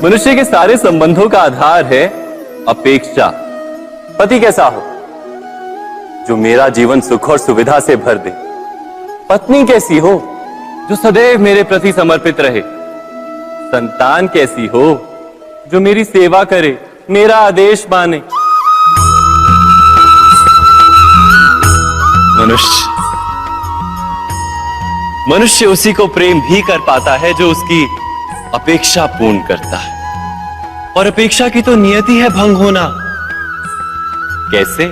मनुष्य के सारे संबंधों का आधार है अपेक्षा। पति कैसा हो जो मेरा जीवन सुख और सुविधा से भर दे। पत्नी कैसी हो जो सदैव मेरे प्रति समर्पित रहे। संतान कैसी हो जो मेरी सेवा करे, मेरा आदेश माने। मनुष्य उसी को प्रेम भी कर पाता है जो उसकी अपेक्षा पूर्ण करता है, और अपेक्षा की तो नियति है भंग होना। कैसे?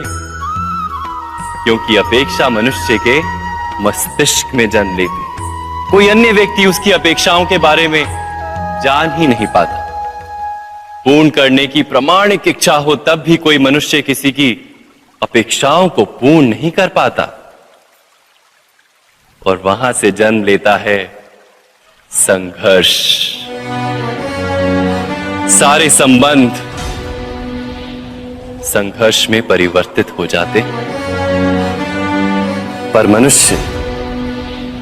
क्योंकि अपेक्षा मनुष्य के मस्तिष्क में जन्म लेती है। कोई अन्य व्यक्ति उसकी अपेक्षाओं के बारे में जान ही नहीं पाता। पूर्ण करने की प्रामाणिक इच्छा हो तब भी कोई मनुष्य किसी की अपेक्षाओं को पूर्ण नहीं कर पाता, और वहां से जन्म लेता है संघर्ष। सारे संबंध संघर्ष में परिवर्तित हो जाते। पर मनुष्य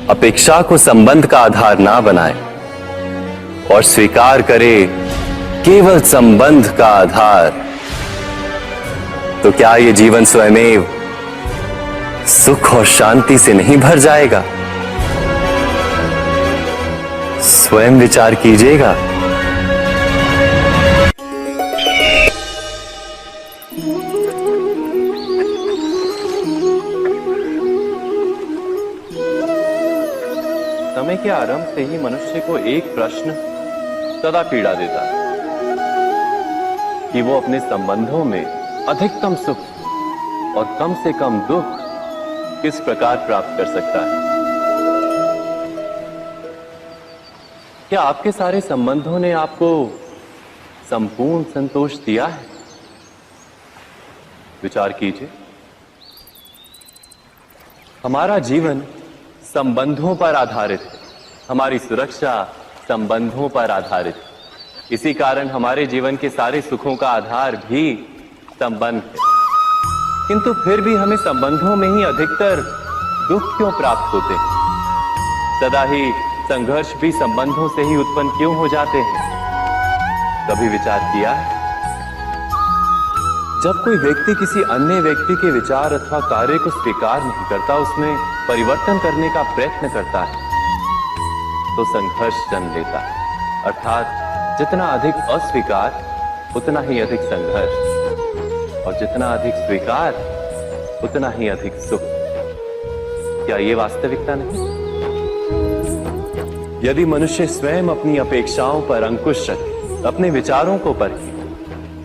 अपेक्षा को संबंध का आधार ना बनाए और स्वीकार करे केवल संबंध का आधार, तो क्या ये जीवन स्वयमेव सुख और शांति से नहीं भर जाएगा? स्वयं विचार कीजिएगा। समय के आरंभ से ही मनुष्य को एक प्रश्न सदा पीड़ा देता है कि वो अपने संबंधों में अधिकतम सुख और कम से कम दुख किस प्रकार प्राप्त कर सकता है। क्या आपके सारे संबंधों ने आपको संपूर्ण संतोष दिया है? विचार कीजिए। हमारा जीवन संबंधों पर आधारित है। हमारी सुरक्षा संबंधों पर आधारित है। इसी कारण हमारे जीवन के सारे सुखों का आधार भी संबंध है। किंतु फिर भी हमें संबंधों में ही अधिकतर दुख क्यों प्राप्त होते हैं? सदा ही संघर्ष भी संबंधों से ही उत्पन्न क्यों हो जाते हैं? कभी विचार किया है? जब कोई व्यक्ति किसी अन्य व्यक्ति के विचार अथवा कार्य को स्वीकार नहीं करता, उसमें परिवर्तन करने का प्रयत्न करता है, तो संघर्ष जन्म लेता है। अर्थात जितना अधिक अस्वीकार उतना ही अधिक संघर्ष, और जितना अधिक स्वीकार उतना ही अधिक सुख। क्या ये वास्तविकता नहीं? यदि मनुष्य स्वयं अपनी अपेक्षाओं पर अंकुश रखे, अपने विचारों को परखे,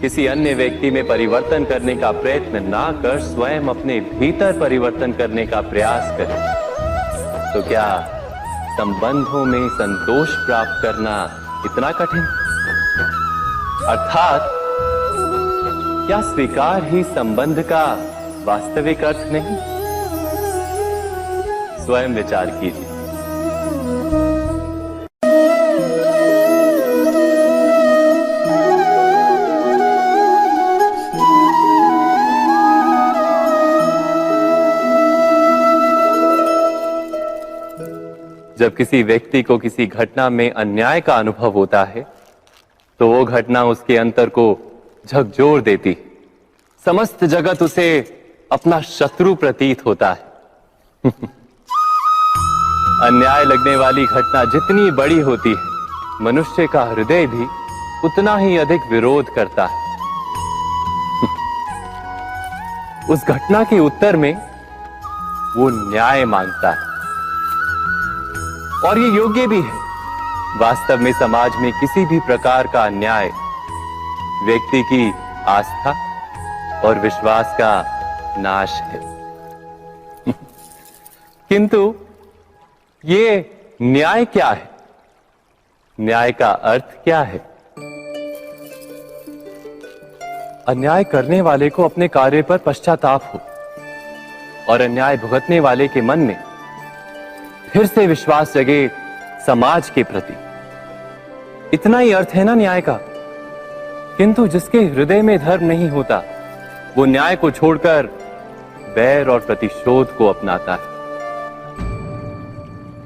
किसी अन्य व्यक्ति में परिवर्तन करने का प्रयत्न ना कर स्वयं अपने भीतर परिवर्तन करने का प्रयास करे, तो क्या संबंधों में संतोष प्राप्त करना इतना कठिन? अर्थात क्या स्वीकार ही संबंध का वास्तविक अर्थ नहीं? स्वयं विचार कीजिए। जब किसी व्यक्ति को किसी घटना में अन्याय का अनुभव होता है, तो वो घटना उसके अंतर को झकझोर देती। समस्त जगत उसे अपना शत्रु प्रतीत होता है। अन्याय लगने वाली घटना जितनी बड़ी होती है, मनुष्य का हृदय भी उतना ही अधिक विरोध करता है। उस घटना के उत्तर में वो न्याय मांगता है, और ये योग्य भी है। वास्तव में समाज में किसी भी प्रकार का अन्याय व्यक्ति की आस्था और विश्वास का नाश है। किंतु ये न्याय क्या है? न्याय का अर्थ क्या है? अन्याय करने वाले को अपने कार्य पर पश्चाताप हो, और अन्याय भुगतने वाले के मन में फिर से विश्वास जगे समाज के प्रति। इतना ही अर्थ है ना न्याय का। किंतु जिसके हृदय में धर्म नहीं होता, वो न्याय को छोड़कर बैर और प्रतिशोध को अपनाता है।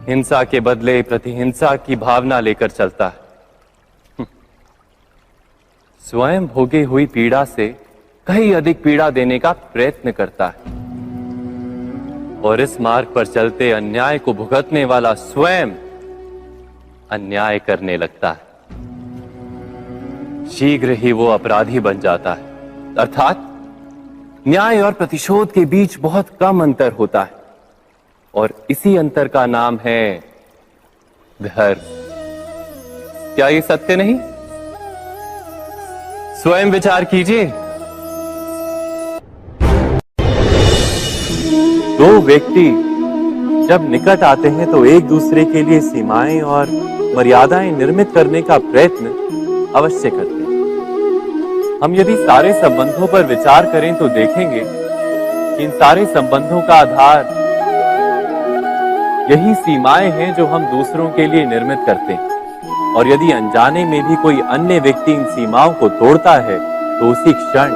हिंसा के बदले प्रतिहिंसा की भावना लेकर चलता है। स्वयं भोगी हुई पीड़ा से कहीं अधिक पीड़ा देने का प्रयत्न करता है और इस मार्ग पर चलते अन्याय को भुगतने वाला स्वयं अन्याय करने लगता है। शीघ्र ही वो अपराधी बन जाता है, अर्थात न्याय और प्रतिशोध के बीच बहुत कम अंतर होता है और इसी अंतर का नाम है धर्म। क्या ये सत्य नहीं? स्वयं विचार कीजिए। दो व्यक्ति जब निकट आते हैं तो एक दूसरे के लिए सीमाएं और मर्यादाएं निर्मित करने का प्रयत्न अवश्य करते हैं। हम यदि सारे संबंधों पर विचार करें तो देखेंगे कि इन सारे संबंधों का आधार यही सीमाएं हैं जो हम दूसरों के लिए निर्मित करते हैं। और यदि अनजाने में भी कोई अन्य व्यक्ति इन सीमाओं को तोड़ता है तो उसी क्षण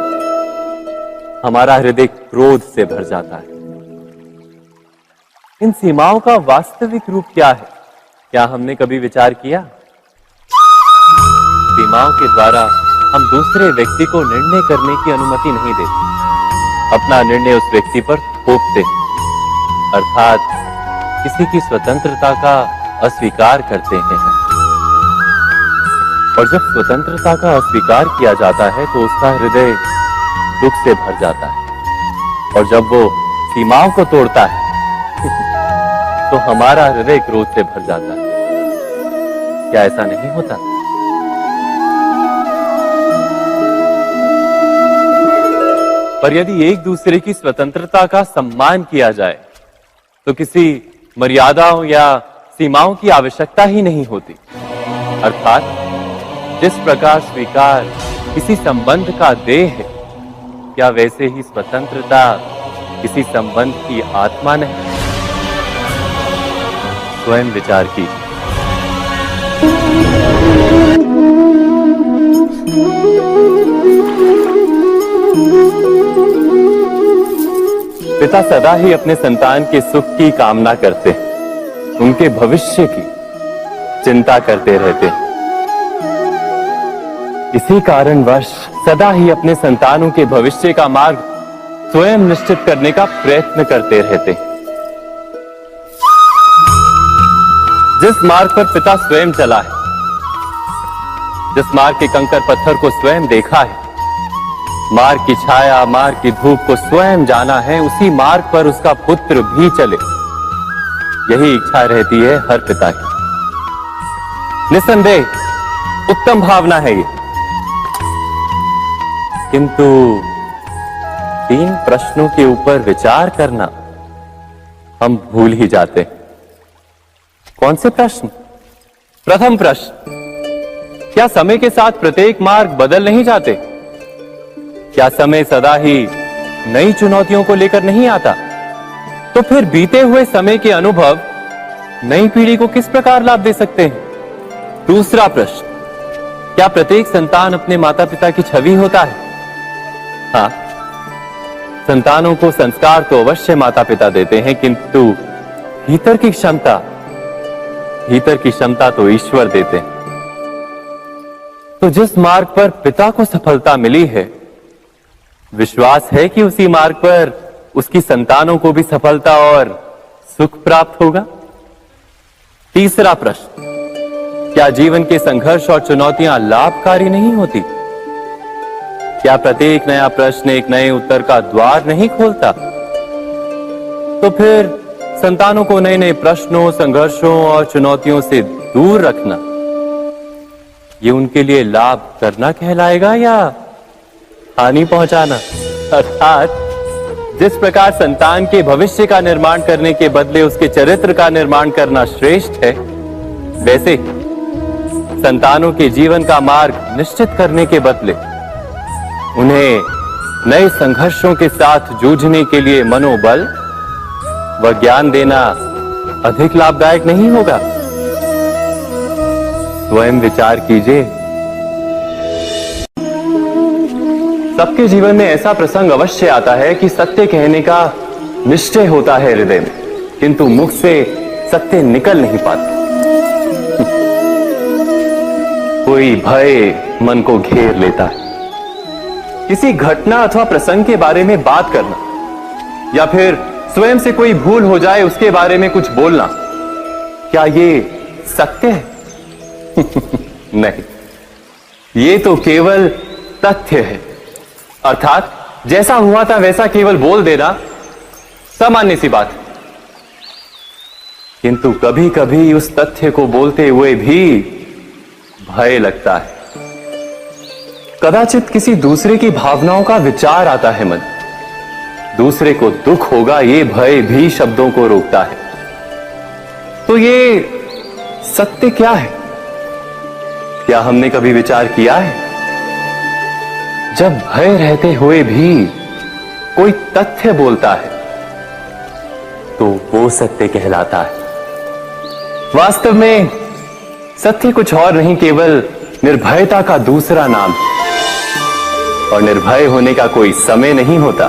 हमारा हृदय क्रोध से भर जाता है। इन सीमाओं का वास्तविक रूप क्या है? क्या हमने कभी विचार किया? सीमाओं के द्वारा हम दूसरे व्यक्ति को निर्णय करने की अनुमति नहीं देते, अपना निर्णय उस व्यक्ति पर थोपते, अर्थात किसी की स्वतंत्रता का अस्वीकार करते हैं। और जब स्वतंत्रता का अस्वीकार किया जाता है तो उसका हृदय दुख से भर जाता है और जब वो सीमाओं को तोड़ता है तो हमारा हृदय क्रोध से भर जाता है। क्या ऐसा नहीं होता? पर यदि एक दूसरे की स्वतंत्रता का सम्मान किया जाए तो किसी मर्यादाओं या सीमाओं की आवश्यकता ही नहीं होती। अर्थात जिस प्रकार स्वीकार किसी संबंध का देह है, क्या वैसे ही स्वतंत्रता किसी संबंध की आत्मा नहीं? स्वयं विचार कीजिए। पिता सदा ही अपने संतान के सुख की कामना करते हैं, उनके भविष्य की चिंता करते रहते हैं। इसी कारणवश सदा ही अपने संतानों के भविष्य का मार्ग स्वयं निश्चित करने का प्रयत्न करते रहते हैं। जिस मार्ग पर पिता स्वयं चला है, जिस मार्ग के कंकर पत्थर को स्वयं देखा है, मार्ग की छाया, मार्ग की धूप को स्वयं जाना है, उसी मार्ग पर उसका पुत्र भी चले, यही इच्छा रहती है हर पिता की। निसंदेह उत्तम भावना है ये, किंतु 3 प्रश्नों के ऊपर विचार करना हम भूल ही जाते हैं। कौन से प्रश्न? प्रथम प्रश्न, क्या समय के साथ प्रत्येक मार्ग बदल नहीं जाते? क्या समय सदा ही नई चुनौतियों को लेकर नहीं आता? तो फिर बीते हुए समय के अनुभव नई पीढ़ी को किस प्रकार लाभ दे सकते हैं? दूसरा प्रश्न, क्या प्रत्येक संतान अपने माता पिता की छवि होता है? हाँ, संतानों को संस्कार तो अवश्य माता पिता देते हैं, किंतु भीतर की क्षमता तो ईश्वर देते हैं। तो जिस मार्ग पर पिता को सफलता मिली है, विश्वास है कि उसी मार्ग पर उसकी संतानों को भी सफलता और सुख प्राप्त होगा। तीसरा प्रश्न, क्या जीवन के संघर्ष और चुनौतियां लाभकारी नहीं होती? क्या प्रत्येक नया प्रश्न एक नए उत्तर का द्वार नहीं खोलता? तो फिर संतानों को नए नए प्रश्नों, संघर्षों और चुनौतियों से दूर रखना, ये उनके लिए लाभ करना कहलाएगा या हानि पहुंचाना? अर्थात जिस प्रकार संतान के भविष्य का निर्माण करने के बदले उसके चरित्र का निर्माण करना श्रेष्ठ है, वैसे संतानों के जीवन का मार्ग निश्चित करने के बदले उन्हें नए संघर्षों के साथ जूझने के लिए मनोबल व ज्ञान देना अधिक लाभदायक नहीं होगा? स्वयं विचार कीजिए। सबके जीवन में ऐसा प्रसंग अवश्य आता है कि सत्य कहने का निश्चय होता है हृदय में, किंतु मुख से सत्य निकल नहीं पाता। कोई भय मन को घेर लेता है। किसी घटना अथवा प्रसंग के बारे में बात करना या फिर स्वयं से कोई भूल हो जाए उसके बारे में कुछ बोलना, क्या ये सत्य है? नहीं, ये तो केवल तथ्य है। अर्थात जैसा हुआ था वैसा केवल बोल देना सामान्य सी बात है। किंतु कभी कभी उस तथ्य को बोलते हुए भी भय लगता है। कदाचित किसी दूसरे की भावनाओं का विचार आता है मन, दूसरे को दुख होगा ये भय भी शब्दों को रोकता है। तो ये सत्य क्या है? क्या हमने कभी विचार किया है? जब भय रहते हुए भी कोई तथ्य बोलता है तो वो सत्य कहलाता है। वास्तव में सत्य कुछ और नहीं, केवल निर्भयता का दूसरा नाम है। और निर्भय होने का कोई समय नहीं होता,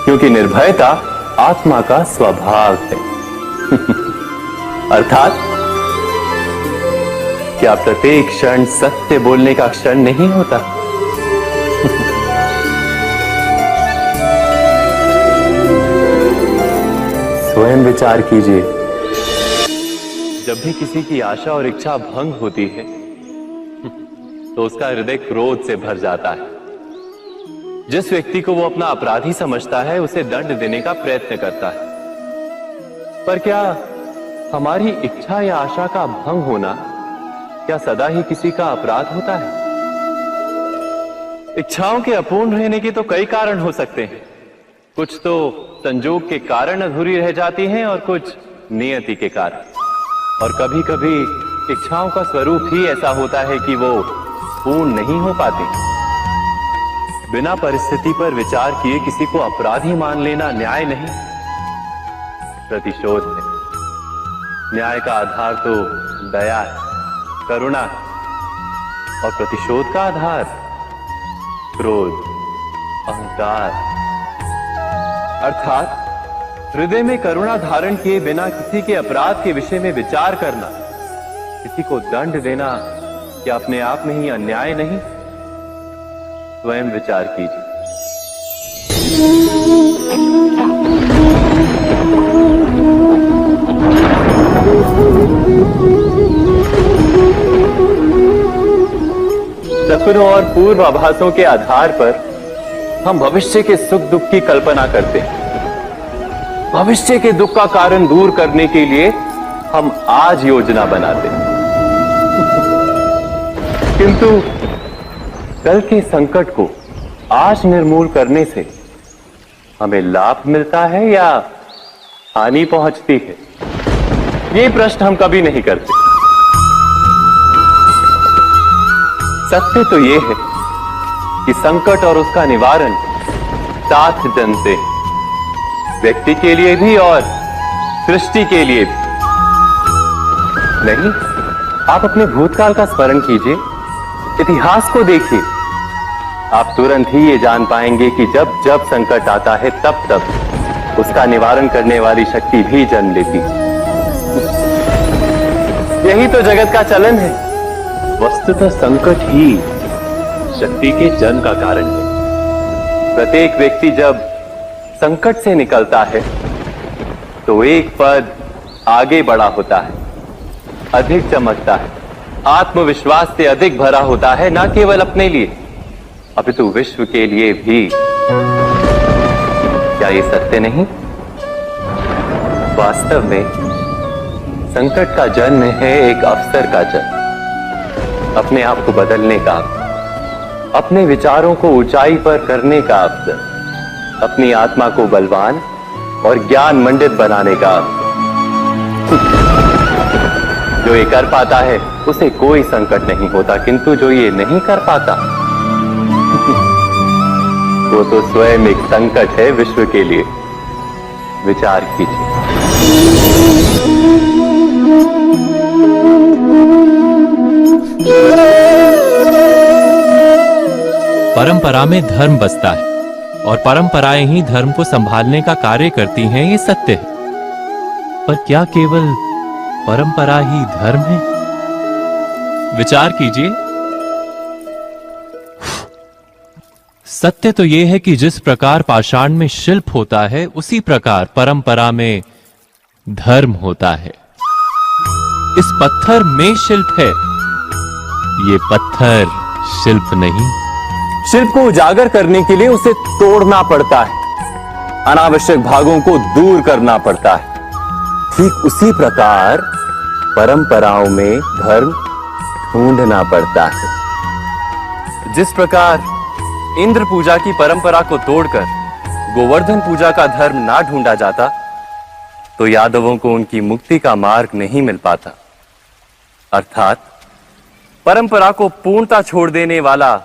क्योंकि निर्भयता आत्मा का स्वभाव है। अर्थात क्या प्रत्येक क्षण सत्य बोलने का क्षण नहीं होता? स्वयं विचार कीजिए। जब भी किसी की आशा और इच्छा भंग होती है तो उसका हृदय क्रोध से भर जाता है। जिस व्यक्ति को वो अपना अपराधी समझता है उसे दंड देने का प्रयत्न करता है। पर क्या हमारी इच्छा या आशा का भंग होना क्या सदा ही किसी का अपराध होता है? इच्छाओं के अपूर्ण रहने के तो कई कारण हो सकते हैं। कुछ तो संजोग के कारण अधूरी रह जाती हैं और कुछ नियति के कारण। और कभी कभी इच्छाओं का स्वरूप ही ऐसा होता है कि वो पूर्ण नहीं हो पाती। बिना परिस्थिति पर विचार किए किसी को अपराधी मान लेना न्याय नहीं, प्रतिशोध है। न्याय का आधार तो दया है, करुणा है, और प्रतिशोध का आधार क्रोध, अहंकार। अर्थात हृदय में करुणा धारण किए बिना किसी के अपराध के विषय में विचार करना, किसी को दंड देना, क्या अपने आप में ही अन्याय नहीं? स्वयं विचार कीजिए। सपनों और पूर्वाभासों के आधार पर हम भविष्य के सुख दुख की कल्पना करते हैं। भविष्य के दुख का कारण दूर करने के लिए हम आज योजना बनाते हैं। किंतु कल के संकट को आज निर्मूल करने से हमें लाभ मिलता है या हानि पहुंचती है? ये प्रश्न हम कभी नहीं करते। सत्य तो ये है कि संकट और उसका निवारण साथ जनते, व्यक्ति के लिए भी और सृष्टि के लिए भी। नहीं, आप अपने भूतकाल का स्मरण कीजिए, इतिहास को देखिए। आप तुरंत ही ये जान पाएंगे कि जब जब संकट आता है तब तब उसका निवारण करने वाली शक्ति भी जन्म लेती है। यही तो जगत का चलन है। वस्तुतः संकट ही शक्ति के जन्म का कारण है। प्रत्येक व्यक्ति जब संकट से निकलता है तो एक पद आगे बढ़ा होता है, अधिक चमकता है, आत्मविश्वास से अधिक भरा होता है, न केवल अपने लिए अपितु विश्व के लिए भी। क्या ये सत्य नहीं? वास्तव में संकट का जन्म है एक अवसर का जन्म, अपने आप को बदलने का, अपने विचारों को ऊंचाई पर करने का अवसर, अपनी आत्मा को बलवान और ज्ञान मंडित बनाने का अवसर। जो ये कर पाता है उसे कोई संकट नहीं होता, किंतु जो ये नहीं कर पाता वो तो स्वयं एक संकट है विश्व के लिए। विचार कीजिए। परंपरा में धर्म बसता है और परंपराएं ही धर्म को संभालने का कार्य करती हैं, ये सत्य है। पर क्या केवल परंपरा ही धर्म है? विचार कीजिए। सत्य तो यह है कि जिस प्रकार पाषाण में शिल्प होता है, उसी प्रकार परंपरा में धर्म होता है। इस पत्थर में शिल्प है, ये पत्थर शिल्प नहीं। शिल्प को उजागर करने के लिए उसे तोड़ना पड़ता है, अनावश्यक भागों को दूर करना पड़ता है। ठीक उसी प्रकार परंपराओं में धर्म ढूंढना पड़ता है। जिस प्रकार इंद्र पूजा की परंपरा को तोड़कर गोवर्धन पूजा का धर्म ना ढूंढा जाता, तो यादवों को उनकी मुक्ति का मार्ग नहीं मिल पाता। अर्थात परंपरा को पूर्णता छोड़ देने वाला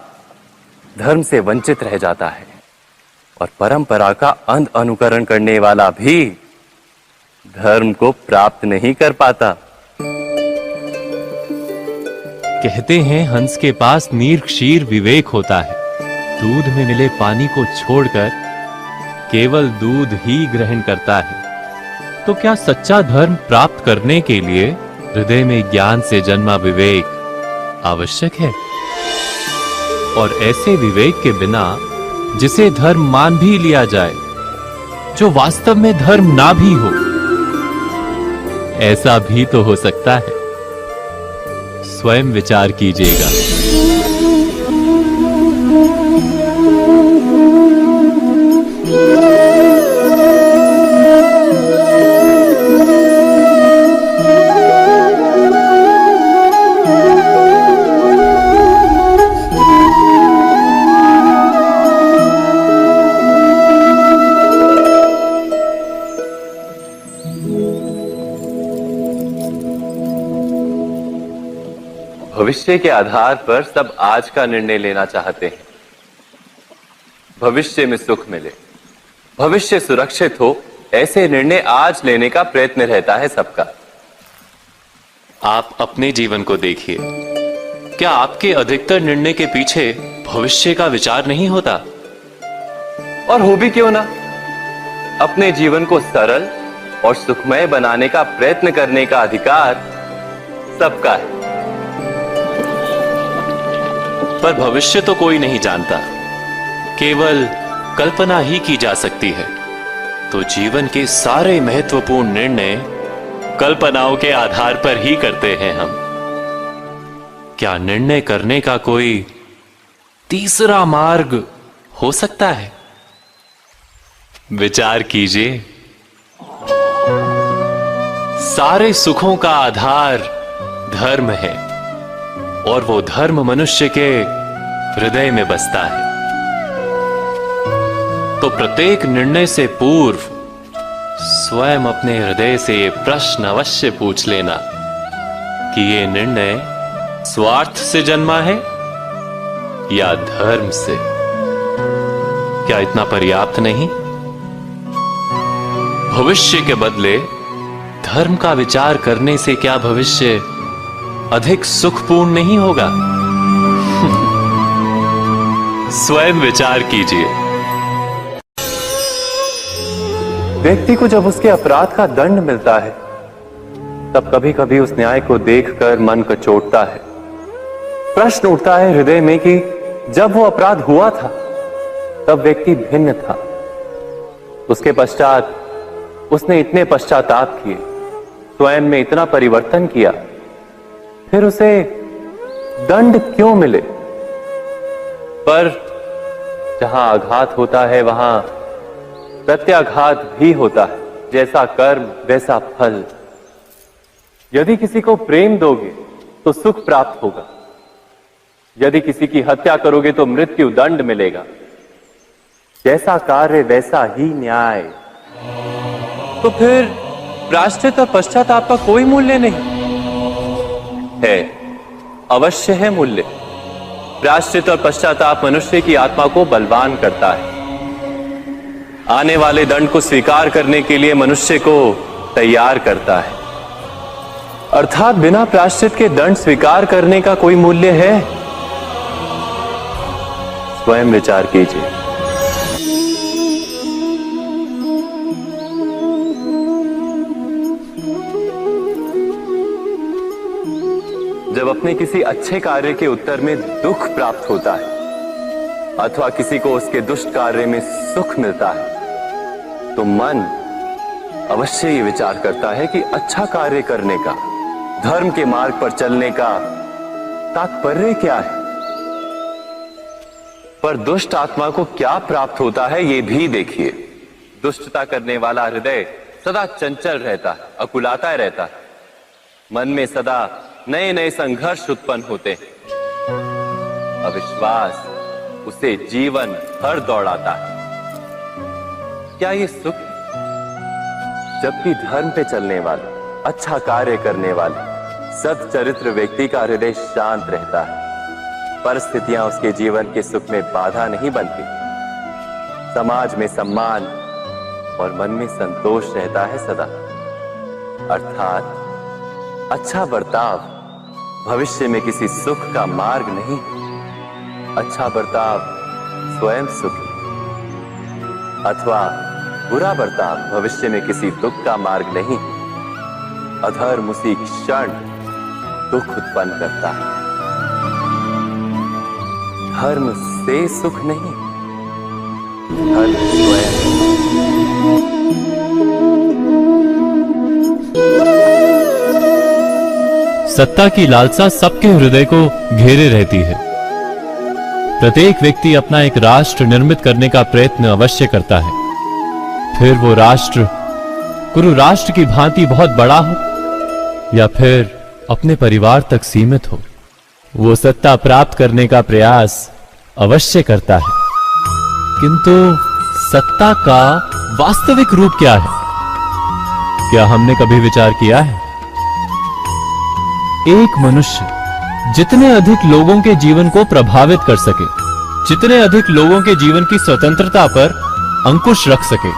धर्म से वंचित रह जाता है, और परंपरा का अंध अनुकरण करने वाला भी धर्म को प्राप्त नहीं कर पाता। कहते हैं हंस के पास नीर क्षीर विवेक होता है। दूध में मिले पानी को छोड़कर केवल दूध ही ग्रहण करता है। तो क्या सच्चा धर्म प्राप्त करने के लिए हृदय में ज्ञान से जन्मा विवेक आवश्यक है? और ऐसे विवेक के बिना जिसे धर्म मान भी लिया जाए, जो वास्तव में धर्म ना भी हो, ऐसा भी तो हो सकता है। स्वयं विचार कीजिएगा। भविष्य के आधार पर सब आज का निर्णय लेना चाहते हैं। भविष्य में सुख मिले, भविष्य सुरक्षित हो, ऐसे निर्णय आज लेने का प्रयत्न रहता है सबका। आप अपने जीवन को देखिए। क्या आपके अधिकतर निर्णय के पीछे भविष्य का विचार नहीं होता? और हो भी क्यों ना, अपने जीवन को सरल और सुखमय बनाने का प्रयत्न करने का अधिकार सबका है। पर भविष्य तो कोई नहीं जानता, केवल कल्पना ही की जा सकती है। तो जीवन के सारे महत्वपूर्ण निर्णय कल्पनाओं के आधार पर ही करते हैं हम। क्या निर्णय करने का कोई तीसरा मार्ग हो सकता है? विचार कीजिए। सारे सुखों का आधार धर्म है, और वो धर्म मनुष्य के हृदय में बसता है। तो प्रत्येक निर्णय से पूर्व स्वयं अपने हृदय से ये प्रश्न अवश्य पूछ लेना कि ये निर्णय स्वार्थ से जन्मा है या धर्म से। क्या इतना पर्याप्त नहीं? भविष्य के बदले धर्म का विचार करने से क्या भविष्य अधिक सुखपूर्ण नहीं होगा? स्वयं विचार कीजिए। व्यक्ति को जब उसके अपराध का दंड मिलता है, तब कभी कभी उस न्याय को देखकर मन कचोटता है। प्रश्न उठता है हृदय में कि जब वो अपराध हुआ था, तब व्यक्ति भिन्न था। उसके पश्चात उसने इतने पश्चाताप किए, स्वयं में इतना परिवर्तन किया, फिर उसे दंड क्यों मिले? पर जहां आघात होता है, वहां प्रत्याघात भी होता है। जैसा कर्म वैसा फल। यदि किसी को प्रेम दोगे तो सुख प्राप्त होगा, यदि किसी की हत्या करोगे तो मृत्यु दंड मिलेगा। जैसा कार्य वैसा ही न्याय। तो फिर प्रायश्चित और पश्चाताप का कोई मूल्य नहीं है? अवश्य है मूल्य। प्रायश्चित और पश्चाताप मनुष्य की आत्मा को बलवान करता है। आने वाले दंड को स्वीकार करने के लिए मनुष्य को तैयार करता है। अर्थात बिना प्रायश्चित के दंड स्वीकार करने का कोई मूल्य है? स्वयं विचार कीजिए। जब अपने किसी अच्छे कार्य के उत्तर में दुख प्राप्त होता है अथवा किसी को उसके दुष्ट कार्य में सुख मिलता है, तो मन अवश्य ये विचार करता है कि अच्छा कार्य करने का, धर्म के मार्ग पर चलने का तात्पर्य क्या है। पर दुष्ट आत्मा को क्या प्राप्त होता है ये भी देखिए। दुष्टता करने वाला हृदय सदा चंचल रहता है, अकुलाता रहता है। मन में सदा नए नए संघर्ष उत्पन्न होते हैं। अविश्वास उसे जीवन भर दौड़ाता है। क्या ये सुख? जबकि धर्म पे चलने वाले, अच्छा कार्य करने वाले, सच्चरित्र व्यक्ति का हृदय शांत रहता है। परिस्थितियां उसके जीवन के सुख में बाधा नहीं बनती। समाज में सम्मान और मन में संतोष रहता है सदा। अर्थात अच्छा बर्ताव भविष्य में किसी सुख का मार्ग नहीं। अच्छा बर्ताव स्वयं सुख अथवा बुरा बर्ताव भविष्य में किसी दुख का मार्ग नहीं। अधर्म उसी क्षण दुख उत्पन्न करता है। धर्म से सुख नहीं, धर्म स्वयं। सत्ता की लालसा सबके हृदय को घेरे रहती है। प्रत्येक व्यक्ति अपना एक राष्ट्र निर्मित करने का प्रयत्न अवश्य करता है। फिर वो राष्ट्र कुरु राष्ट्र की भांति बहुत बड़ा हो या फिर अपने परिवार तक सीमित हो, वो सत्ता प्राप्त करने का प्रयास अवश्य करता है। किंतु सत्ता का वास्तविक रूप क्या है? क्या हमने कभी विचार किया है? एक मनुष्य जितने अधिक लोगों के जीवन को प्रभावित कर सके, जितने अधिक लोगों के जीवन की स्वतंत्रता पर अंकुश रख सके,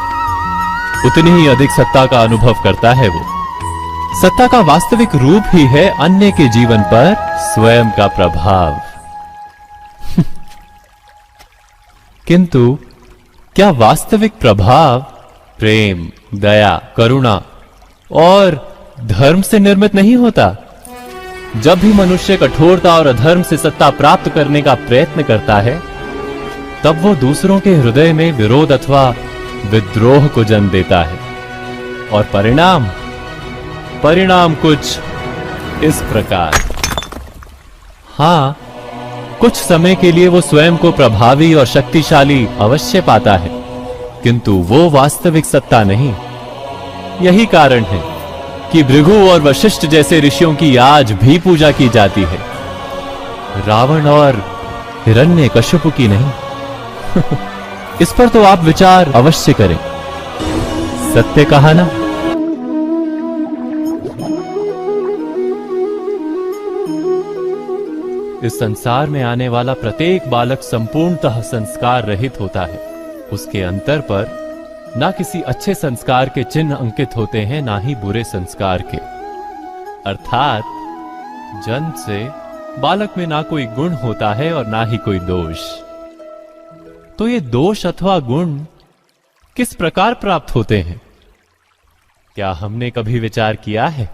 उतनी ही अधिक सत्ता का अनुभव करता है वो। सत्ता का वास्तविक रूप ही है अन्य के जीवन पर स्वयं का प्रभाव। किंतु क्या वास्तविक प्रभाव प्रेम, दया, करुणा और धर्म से निर्मित नहीं होता? जब भी मनुष्य कठोरता और अधर्म से सत्ता प्राप्त करने का प्रयत्न करता है, तब वो दूसरों के हृदय में विरोध अथवा विद्रोह को जन्म देता है। और परिणाम कुछ इस प्रकार। हाँ, कुछ समय के लिए वो स्वयं को प्रभावी और शक्तिशाली अवश्य पाता है, किंतु वो वास्तविक सत्ता नहीं। यही कारण है कि भृगु और वशिष्ठ जैसे ऋषियों की आज भी पूजा की जाती है, रावण और हिरण्यकश्यप की नहीं। इस पर तो आप विचार अवश्य करें। सत्य कहा ना? इस संसार में आने वाला प्रत्येक बालक संपूर्णतः संस्कार रहित होता है। उसके अंतर पर ना किसी अच्छे संस्कार के चिन्ह अंकित होते हैं, ना ही बुरे संस्कार के। अर्थात जन्म से बालक में ना कोई गुण होता है और ना ही कोई दोष। तो ये दोष अथवा गुण किस प्रकार प्राप्त होते हैं? क्या हमने कभी विचार किया है?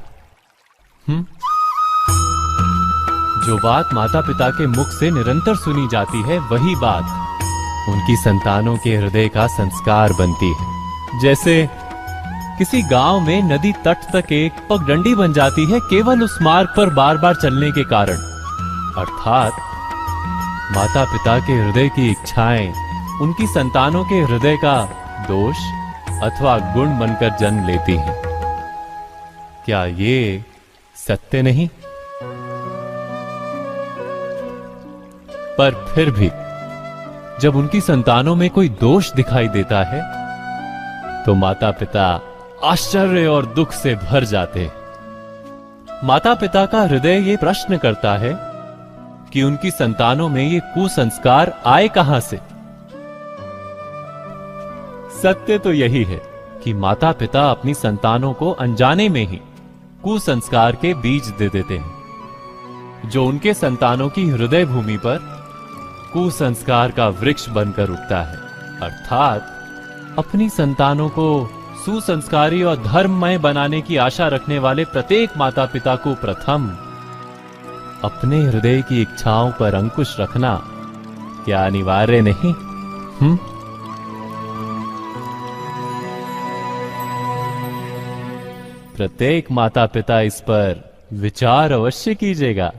जो बात माता पिता के मुख से निरंतर सुनी जाती है, वही बात उनकी संतानों के हृदय का संस्कार बनती है। जैसे किसी गांव में नदी तट तक एक पगडंडी बन जाती है केवल उस मार्ग पर बार बार चलने के कारण। अर्थात माता पिता के हृदय की इच्छाएं उनकी संतानों के हृदय का दोष अथवा गुण बनकर जन्म लेती हैं। क्या ये सत्य नहीं? पर फिर भी जब उनकी संतानों में कोई दोष दिखाई देता है, तो माता पिता आश्चर्य और दुख से भर जाते हैं। माता पिता का हृदय ये प्रश्न करता है कि उनकी संतानों में ये कुसंस्कार आए कहां से। सत्य तो यही है कि माता पिता अपनी संतानों को अनजाने में ही कुसंस्कार के बीज दे देते हैं, जो उनके संतानों की हृदय भूमि पर कुसंस्कार का वृक्ष बनकर उगता है। अर्थात अपनी संतानों को सुसंस्कारी और धर्ममय बनाने की आशा रखने वाले प्रत्येक माता पिता को प्रथम अपने हृदय की इच्छाओं पर अंकुश रखना क्या अनिवार्य नहीं? प्रत्येक माता पिता इस पर विचार अवश्य कीजिएगा।